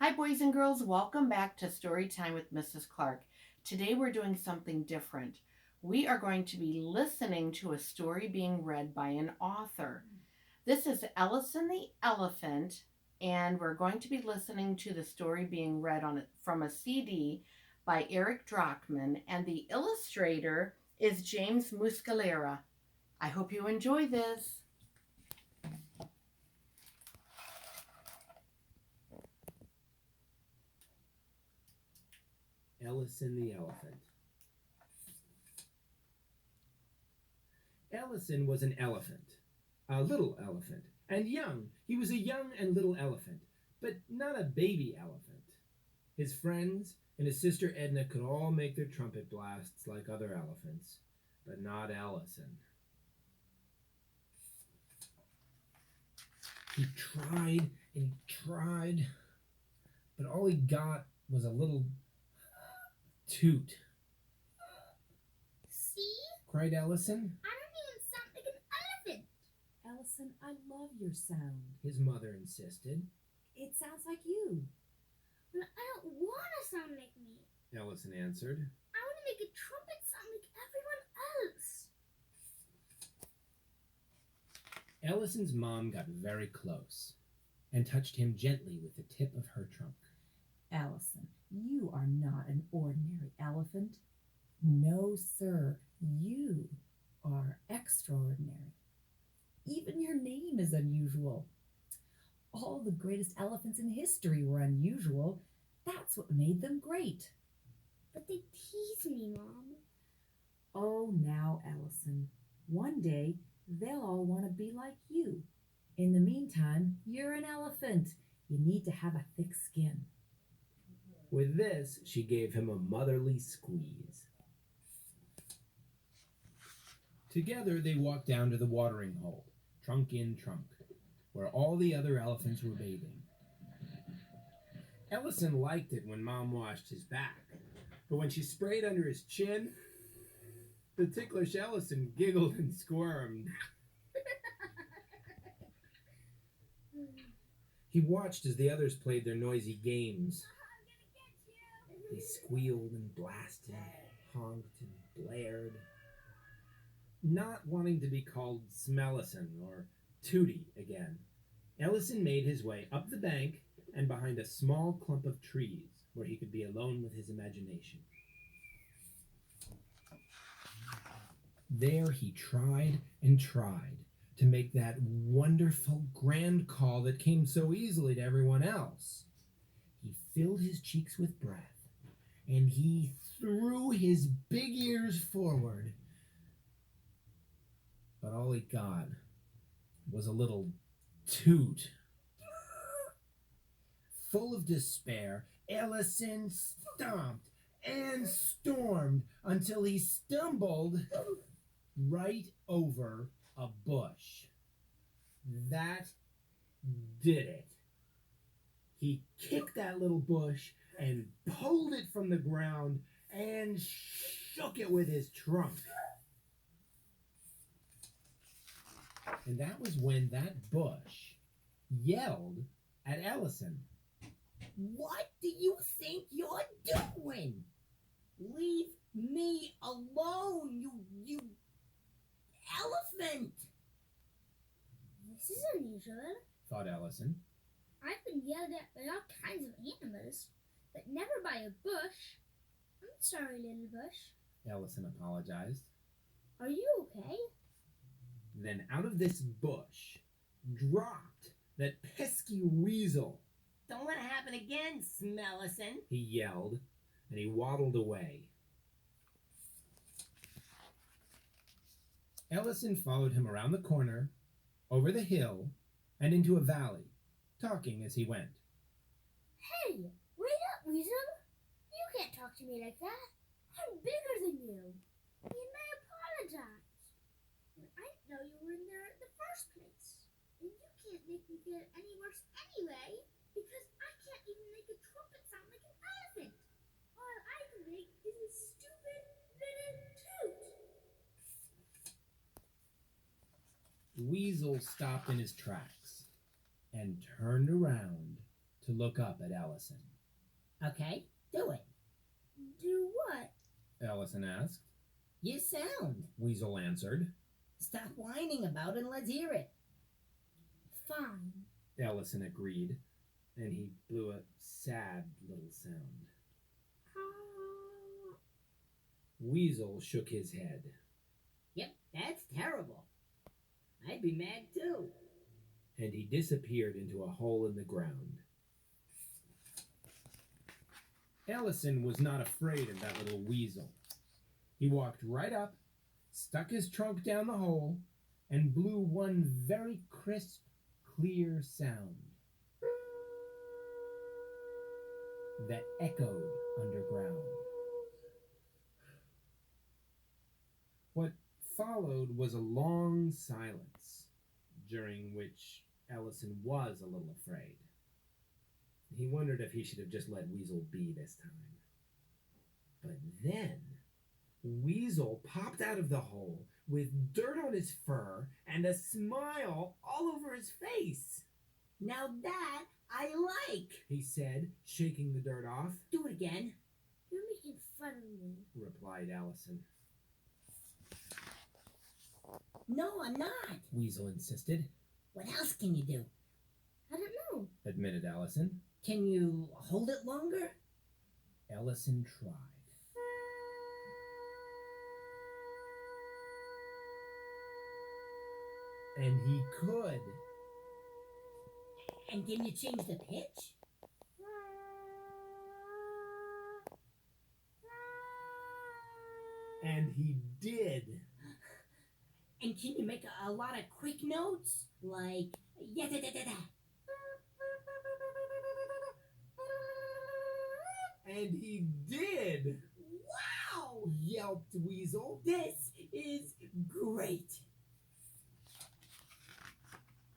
Hi, boys and girls. Welcome back to Storytime with Mrs. Clark. Today we're doing something different. We are going to be listening to a story being read by an author. This is Ellison the Elephant, and we're going to be listening to the story being read from a CD by Eric Drachman, and the illustrator is James Muscalera. I hope you enjoy this. Ellison the Elephant. Ellison was an elephant, a little elephant, and young. He was a young and little elephant, but not a baby elephant. His friends and his sister Edna could all make their trumpet blasts like other elephants, but not Ellison. He tried and he tried, but all he got was a little toot. See? Cried Ellison. I don't even sound like an elephant. Ellison, I love your sound. His mother insisted. It sounds like you. But I don't want to sound like me. Ellison answered. I want to make a trumpet sound like everyone else. Ellison's mom got very close and touched him gently with the tip of her trunk. Ellison, you are not an ordinary elephant. No, sir, you are extraordinary. Even your name is unusual. All the greatest elephants in history were unusual. That's what made them great. But they tease me, Mom. Oh, now, Ellison, one day they'll all want to be like you. In the meantime, you're an elephant. You need to have a thick skin. With this, she gave him a motherly squeeze. Together they walked down to the watering hole, trunk in trunk, where all the other elephants were bathing. Ellison liked it when Mom washed his back, but when she sprayed under his chin, the ticklish Ellison giggled and squirmed. He watched as the others played their noisy games. They squealed and blasted, honked and blared, not wanting to be called Smellison or Tootie again. Ellison made his way up the bank and behind a small clump of trees where he could be alone with his imagination. There he tried and tried to make that wonderful grand call that came so easily to everyone else. He filled his cheeks with breath, and he threw his big ears forward. But all he got was a little toot. Full of despair, Ellison stomped and stormed until he stumbled right over a bush. That did it. He kicked that little bush and pulled it from the ground and shook it with his trunk. And that was when that bush yelled at Ellison. "What do you think you're doing? Leave me alone, you elephant!" This is unusual. thought Ellison. I've been yelled at by all kinds of animals, but never by a bush. I'm sorry, little bush. Ellison apologized. Are you okay? Then out of this bush dropped that pesky weasel. "Don't let it happen again, Smellison," he yelled, and he waddled away. Ellison followed him around the corner, over the hill, and into a valley, talking as he went. Hey, wait up, Weasel. You can't talk to me like that. I'm bigger than you. You may apologize. And I didn't know you were in there in the first place. And you can't make me feel any worse anyway, because I can't even make a trumpet sound like an elephant. All I can make is a stupid little toot. Weasel stopped in his tracks and turned around to look up at Ellison. Okay, do it. Do what? Ellison asked. Your sound. Weasel answered. Stop whining about it and let's hear it. Fine. Ellison agreed, and he blew a sad little sound. Weasel shook his head. Yep, that's terrible. I'd be mad too. And he disappeared into a hole in the ground. Ellison was not afraid of that little weasel. He walked right up, stuck his trunk down the hole, and blew one very crisp, clear sound that echoed underground. What followed was a long silence, during which Ellison was a little afraid. He wondered if he should have just let Weasel be this time. But then, Weasel popped out of the hole with dirt on his fur and a smile all over his face. Now that I like. He said, shaking the dirt off. Do it again. You're making fun of me. Replied Ellison. No, I'm not. Weasel insisted. What else can you do? I don't know. Admitted Ellison. Can you hold it longer? Ellison tried. And he could. And can you change the pitch? And he did. And can you make a lot of quick notes? Like, yeah, da, da, da, da. And he did. Wow! Yelped Weasel. This is great.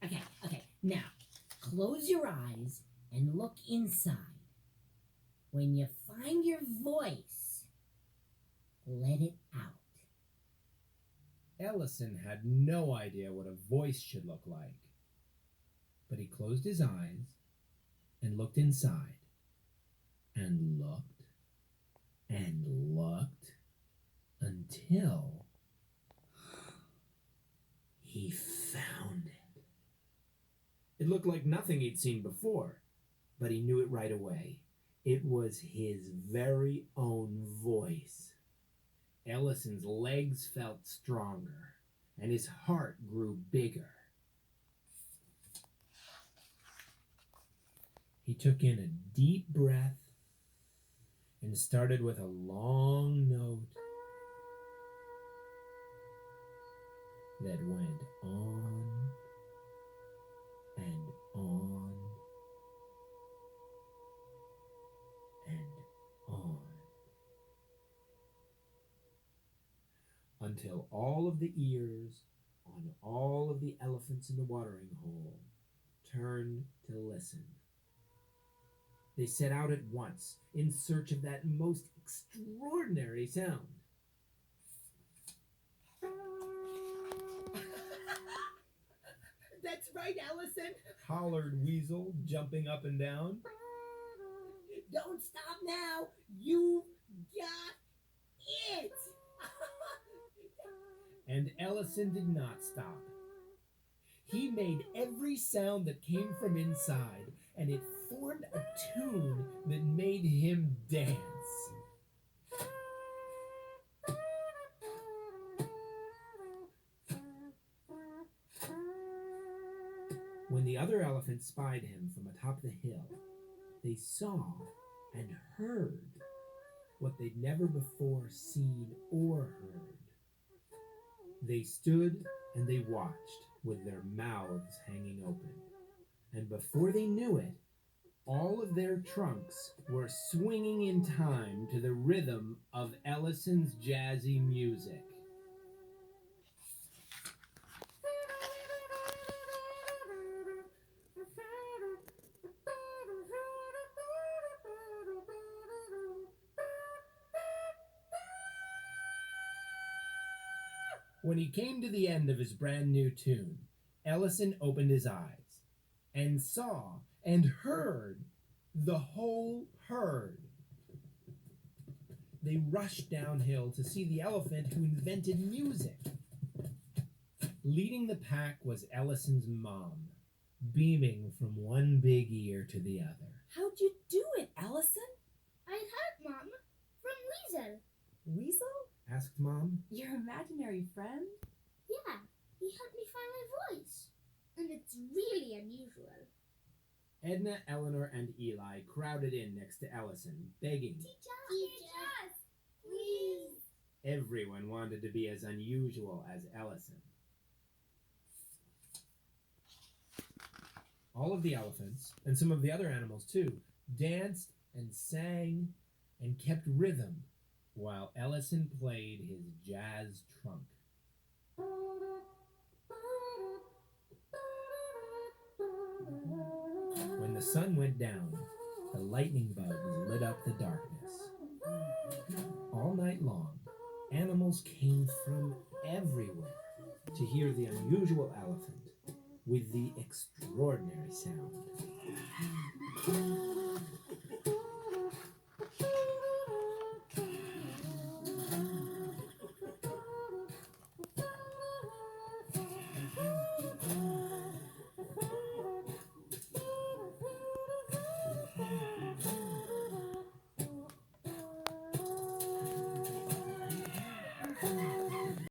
Okay. Now, close your eyes and look inside. When you find your voice, let it out. Ellison had no idea what a voice should look like. But he closed his eyes and looked inside. And looked and looked until he found it. It looked like nothing he'd seen before, but he knew it right away. It was his very own voice. Ellison's legs felt stronger, and his heart grew bigger. He took in a deep breath and started with a long note that went on and on and on until all of the ears on all of the elephants in the watering hole turned to listen. They set out at once in search of that most extraordinary sound. That's right, Ellison. Hollered Weasel, jumping up and down. Don't stop now. You've got it. And Ellison did not stop. He made every sound that came from inside, and it formed a tune that made him dance. When the other elephants spied him from atop the hill, they saw and heard what they'd never before seen or heard. They stood and they watched with their mouths hanging open. And before they knew it, all of their trunks were swinging in time to the rhythm of Ellison's jazzy music. When he came to the end of his brand new tune, Ellison opened his eyes and saw and heard the whole herd. They rushed downhill to see the elephant who invented music. Leading the pack was Ellison's mom, beaming from one big ear to the other. How'd you do it, Allison? I heard, Mom, from Weasel. Weasel? Asked Mom. Your imaginary friend? Yeah, he helped me find my voice. And it's really unusual. Edna, Eleanor, and Eli crowded in next to Ellison, begging. Teach us, please. Everyone wanted to be as unusual as Ellison. All of the elephants, and some of the other animals too, danced and sang and kept rhythm while Ellison played his jazz trunk. When the sun went down, the lightning bugs lit up the darkness. All night long, animals came from everywhere to hear the unusual elephant with the extraordinary sound.